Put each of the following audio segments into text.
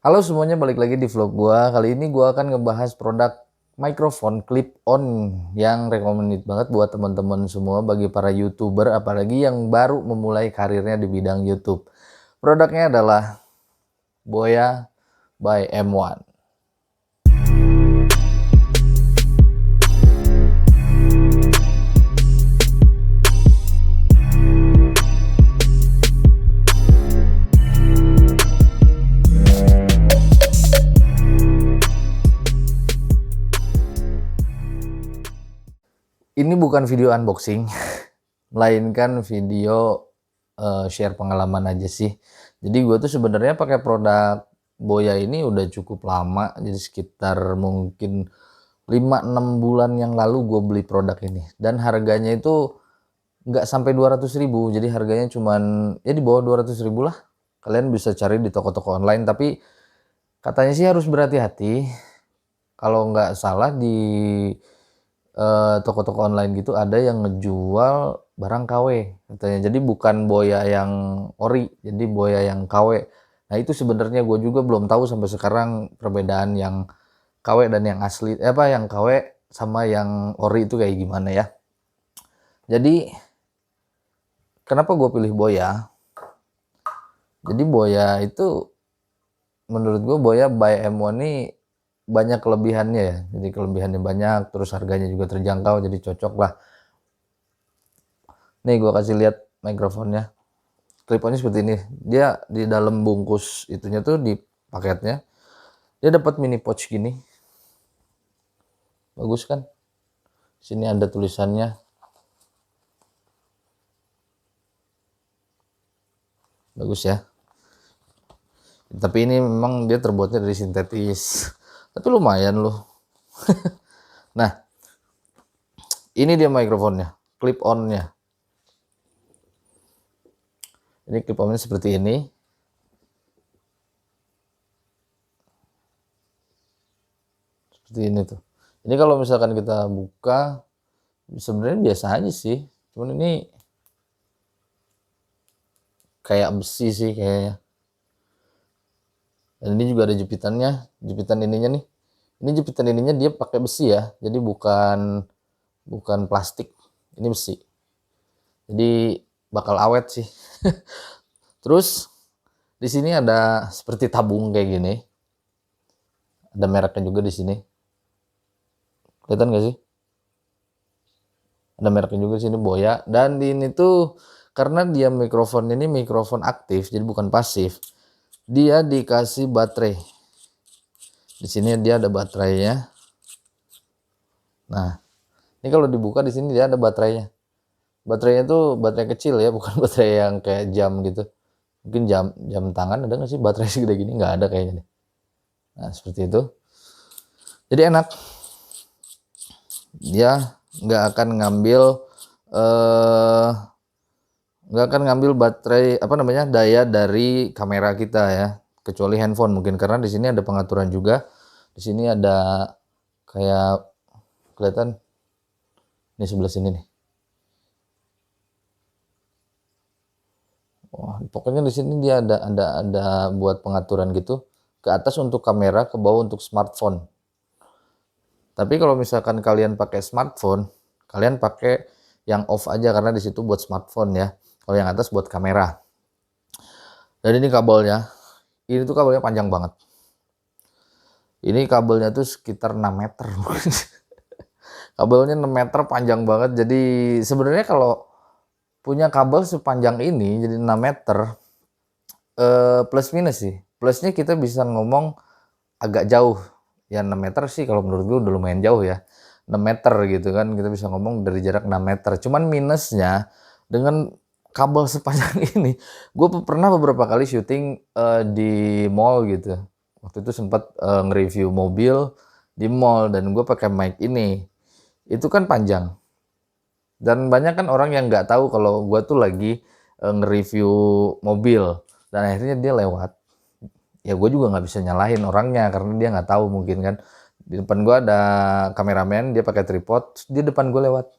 Halo semuanya, balik lagi di vlog gua. Kali ini gua akan ngebahas produk mikrofon clip on yang recommended banget buat teman-teman semua, bagi para YouTuber apalagi yang baru memulai karirnya di bidang YouTube. Produknya adalah Boya by M1. Ini bukan video unboxing, melainkan video share pengalaman aja sih. Jadi gue tuh sebenarnya pakai produk Boya ini udah cukup lama, jadi sekitar mungkin 5-6 bulan yang lalu gue beli produk ini, dan harganya itu nggak sampai 200.000, jadi harganya cuman ya di bawah 200.000 lah. Kalian bisa cari di toko-toko online, tapi katanya sih harus berhati-hati. Kalau nggak salah di toko-toko online gitu ada yang ngejual barang KW katanya, jadi bukan Boya yang ori, jadi Boya yang KW. Nah itu sebenarnya gue juga belum tahu sampai sekarang perbedaan yang KW dan yang asli, yang KW sama yang ori itu kayak gimana ya. Jadi kenapa gue pilih Boya? Jadi Boya itu menurut gue Boya by M1 ini banyak kelebihannya ya. Jadi kelebihannya banyak, terus harganya juga terjangkau, jadi cocok lah. Nih gue kasih lihat mikrofonnya. Clip-onnya seperti ini. Dia di dalam bungkus itunya tuh, di paketnya dia dapat mini pouch gini. Bagus kan? Sini ada tulisannya. Bagus ya. Tapi ini memang dia terbuatnya dari sintetis. Tapi lumayan loh. Nah, ini dia mikrofonnya, clip on-nya. Ini clip on-nya seperti ini. Seperti ini tuh. Ini kalau misalkan kita buka, sebenarnya biasa aja sih. Cuman ini kayak besi sih kayaknya. Dan ini juga ada jepitannya, jepitan ininya nih. Ini jepitan ininya dia pakai besi ya, jadi bukan plastik, ini besi. Jadi bakal awet sih. Terus di sini ada seperti tabung kayak gini. Ada mereknya juga di sini. Kelihatan gak sih? Ada mereknya juga di sini, Boya. Dan di ini tuh karena dia mikrofon ini mikrofon aktif, jadi bukan pasif. Dia dikasih baterai. Di sini dia ada baterainya. Nah, ini kalau dibuka di sini dia ada baterainya. Baterainya tuh baterai kecil ya, bukan baterai yang kayak jam gitu. Mungkin jam tangan ada nggak sih baterai segede gini? Nggak ada kayaknya deh. Nah, seperti itu. Jadi enak. Dia nggak akan ngambil baterai daya dari kamera kita ya, kecuali handphone mungkin, karena di sini ada pengaturan juga. Di sini ada kayak, kelihatan ini sebelah sini nih. Wah, pokoknya di sini dia ada buat pengaturan gitu. Ke atas untuk kamera, ke bawah untuk smartphone. Tapi kalau misalkan kalian pakai smartphone, kalian pakai yang off aja karena di situ buat smartphone ya. Kalau yang atas buat kamera. Dan ini kabelnya. Ini tuh kabelnya panjang banget. Ini kabelnya tuh sekitar 6 meter. Kabelnya 6 meter, panjang banget. Jadi sebenarnya kalau punya kabel sepanjang ini jadi 6 meter, plus minus sih. Plusnya kita bisa ngomong agak jauh. Ya 6 meter sih kalau menurut gue udah lumayan jauh ya. 6 meter gitu kan, kita bisa ngomong dari jarak 6 meter. Cuman minusnya dengan kabel sepanjang ini, gue pernah beberapa kali syuting di mall gitu. Waktu itu sempat nge-review mobil di mall dan gue pakai mic ini. Itu kan panjang. Dan banyak kan orang yang nggak tahu kalau gue tuh lagi nge-review mobil, dan akhirnya dia lewat. Ya gue juga nggak bisa nyalahin orangnya karena dia nggak tahu mungkin kan. Di depan gue ada kameramen, dia pakai tripod, di depan gue lewat.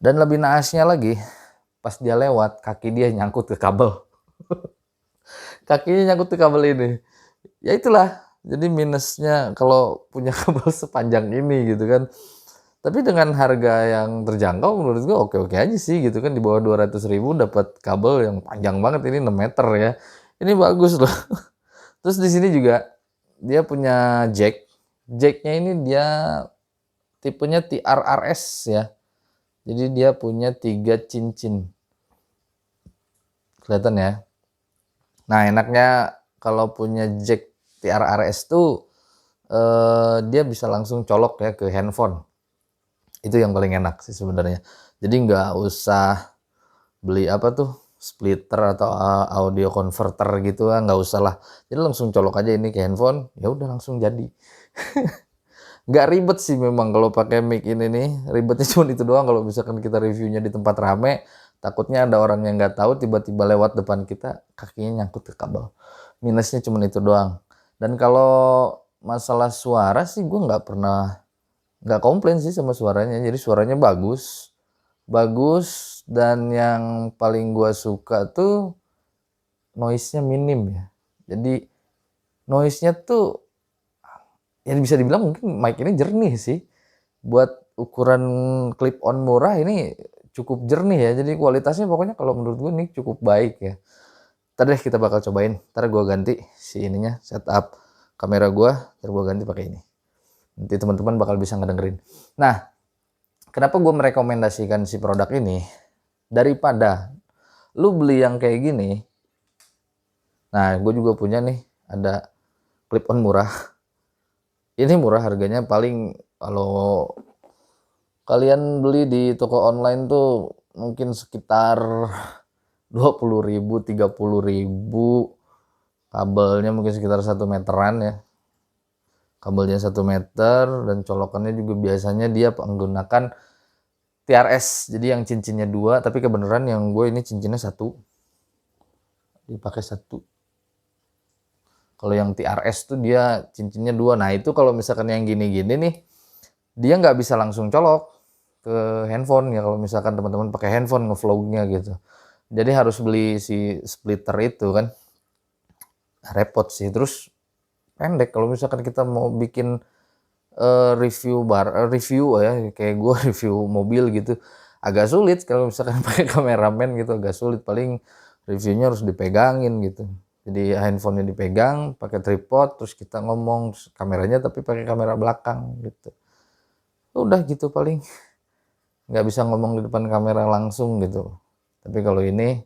Dan lebih naasnya lagi, pas dia lewat kaki dia nyangkut ke kabel. kakinya nyangkut ke kabel ini. Ya itulah, jadi minusnya kalau punya kabel sepanjang ini gitu kan. Tapi dengan harga yang terjangkau menurut gua oke-oke aja sih gitu kan, di bawah 200.000 dapat kabel yang panjang banget, ini 6 meter ya. Ini bagus loh. Terus di sini juga dia punya jack. Jack-nya ini dia tipenya TRRS ya. Jadi dia punya 3 cincin. Kelihatan ya. Nah, enaknya kalau punya jack TRRS tuh dia bisa langsung colok ya ke handphone. Itu yang paling enak sih sebenarnya. Jadi nggak usah beli apa tuh splitter atau audio converter gitu kan, nggak usah lah. Jadi langsung colok aja ini ke handphone, ya udah langsung jadi. Nggak ribet sih memang kalau pakai mic ini nih, ribetnya cuma itu doang kalau misalkan kita reviewnya di tempat rame, takutnya ada orang yang nggak tahu tiba-tiba lewat depan kita, kakinya nyangkut ke kabel. Minusnya cuma itu doang. Dan kalau masalah suara sih gue nggak komplain sih sama suaranya, jadi suaranya bagus. Bagus, dan yang paling gua suka tuh noise-nya minim ya. Jadi noise-nya tuh ya bisa dibilang mungkin mic ini jernih sih. Buat ukuran clip on murah ini cukup jernih ya. Jadi kualitasnya pokoknya kalau menurut gua ini cukup baik ya. Entar deh kita bakal cobain. Entar gua ganti si ininya, setup kamera gua, entar gua ganti pakai ini. Nanti teman-teman bakal bisa ngedengerin. Nah, kenapa gue merekomendasikan si produk ini? Daripada lu beli yang kayak gini, nah gue juga punya nih, ada clip on murah. Ini murah harganya, paling kalau kalian beli di toko online tuh mungkin sekitar 20.000, 30.000. Kabelnya mungkin sekitar 1 meteran ya. Kabelnya 1 meter, dan colokannya juga biasanya dia menggunakan TRS, jadi yang cincinnya 2, tapi kebenaran yang gue ini cincinnya 1, dipakai 1. Kalau yang TRS tuh dia cincinnya 2. Nah itu kalau misalkan yang gini-gini nih, dia nggak bisa langsung colok ke handphone ya, kalau misalkan teman-teman pakai handphone ngevlognya gitu. Jadi harus beli si splitter itu kan, repot sih. Terus pendek kalau misalkan kita mau bikin review ya, kayak gue review mobil gitu, agak sulit kalau misalkan pakai kameramen gitu, agak sulit. Paling reviewnya harus dipegangin gitu, jadi handphonenya dipegang pakai tripod, terus kita ngomong, terus kameranya tapi pakai kamera belakang gitu. Udah gitu, paling nggak bisa ngomong di depan kamera langsung gitu. Tapi kalau ini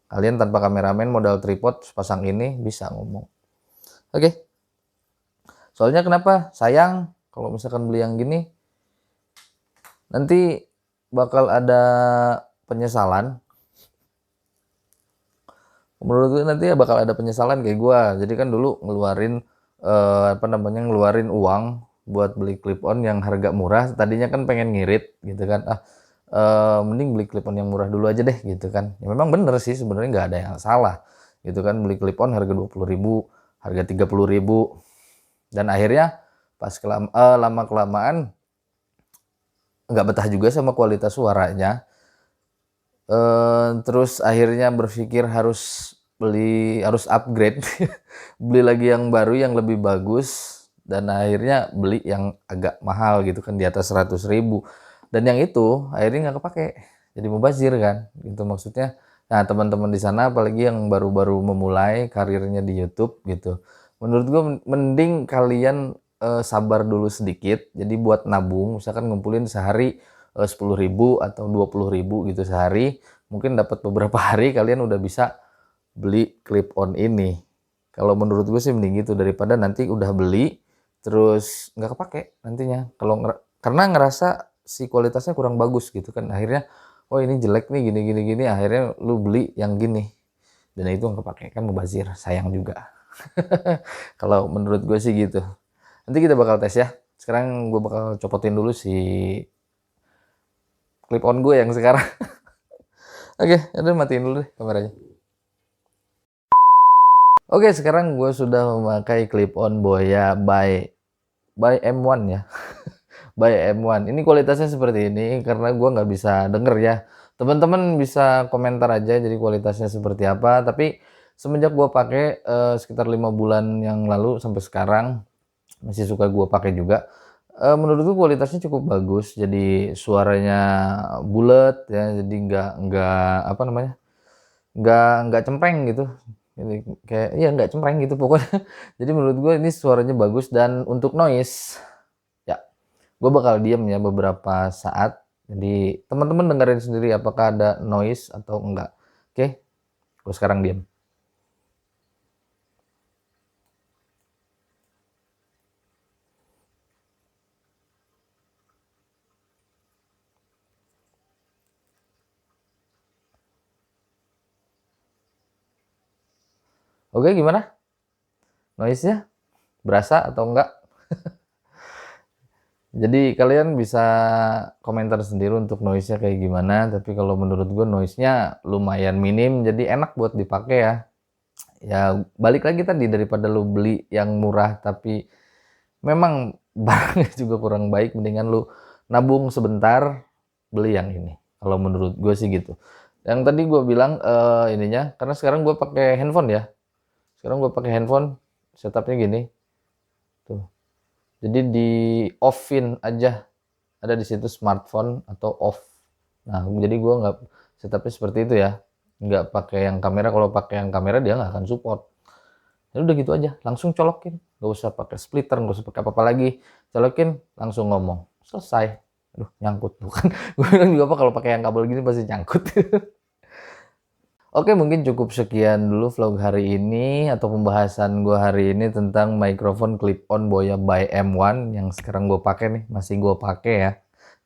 kalian tanpa kameramen, modal tripod, pasang ini bisa ngomong. Oke. Soalnya kenapa? Sayang kalau misalkan beli yang gini, nanti bakal ada penyesalan. Menurut gue nanti ya bakal ada penyesalan kayak gue. Jadi kan dulu ngeluarin ngeluarin uang buat beli clip on yang harga murah. Tadinya kan pengen ngirit gitu kan. Mending beli clip on yang murah dulu aja deh gitu kan. Ya memang bener sih sebenarnya, nggak ada yang salah gitu kan, beli clip on harga 20.000, harga 30.000. Dan akhirnya pas lama kelamaan nggak betah juga sama kualitas suaranya. Terus akhirnya berpikir harus upgrade, beli lagi yang baru yang lebih bagus, dan akhirnya beli yang agak mahal gitu kan, di atas 100.000. Dan yang itu akhirnya nggak kepake, jadi mubazir kan gitu maksudnya. Nah teman-teman di sana apalagi yang baru-baru memulai karirnya di YouTube gitu, menurut gue mending kalian sabar dulu sedikit. Jadi buat nabung, misalkan ngumpulin sehari 10.000 atau 20.000 gitu sehari, mungkin dapat beberapa hari kalian udah bisa beli clip on ini. Kalau menurut gue sih mending gitu, daripada nanti udah beli terus nggak kepake nantinya. Karena ngerasa si kualitasnya kurang bagus gitu kan, akhirnya oh ini jelek nih gini gini gini, akhirnya lu beli yang gini, dan itu nggak kepake kan, mubazir, sayang juga. Kalau menurut gue sih gitu. Nanti kita bakal tes ya. Sekarang gue bakal copotin dulu si clip on gue yang sekarang. Oke, udah matiin dulu deh kameranya. Oke, sekarang gue sudah memakai clip on Boya by M1 ya. By M1. Ini kualitasnya seperti ini karena gue nggak bisa denger ya. Teman-teman bisa komentar aja jadi kualitasnya seperti apa. Tapi semenjak gua pakai sekitar 5 bulan yang lalu sampai sekarang masih suka gua pakai juga. Menurutku kualitasnya cukup bagus, jadi suaranya bulet ya, jadi nggak apa namanya, nggak cempreng gitu. Jadi kayak iya nggak cempreng gitu pokoknya. Jadi menurut gue ini suaranya bagus dan untuk noise, ya gue bakal diem ya beberapa saat. Jadi teman-teman dengerin sendiri apakah ada noise atau enggak. Oke, gue sekarang diem. Oke, gimana? Noise-nya berasa atau enggak? Jadi kalian bisa komentar sendiri untuk noise-nya kayak gimana, tapi kalau menurut gue noise-nya lumayan minim, jadi enak buat dipakai ya. Ya balik lagi tadi, daripada lu beli yang murah tapi memang barangnya juga kurang baik, mendingan lu nabung sebentar, beli yang ini. Kalau menurut gue sih gitu. Yang tadi gue bilang ininya, karena sekarang gue pakai handphone ya. Sekarang gue pakai handphone, setupnya gini, tuh. Jadi di off-in aja, ada di situ smartphone atau off. Nah, jadi gue nggak setupnya seperti itu ya, nggak pakai yang kamera. Kalau pakai yang kamera dia nggak akan support. Ya udah gitu aja, langsung colokin, nggak usah pakai splitter, nggak usah pakai apa-apa lagi, colokin langsung ngomong, selesai. Aduh, nyangkut bukan. Gue bilang juga apa kalau pakai yang kabel gini pasti nyangkut. Oke, mungkin cukup sekian dulu vlog hari ini atau pembahasan gue hari ini tentang mikrofon clip-on Boya by M1 yang sekarang gue pakai nih, masih gue pakai ya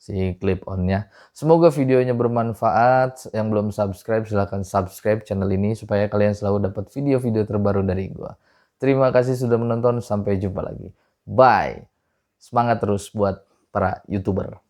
si clip-onnya. Semoga videonya bermanfaat. Yang belum subscribe silahkan subscribe channel ini supaya kalian selalu dapat video-video terbaru dari gue. Terima kasih sudah menonton, sampai jumpa lagi. Bye. Semangat terus buat para YouTuber.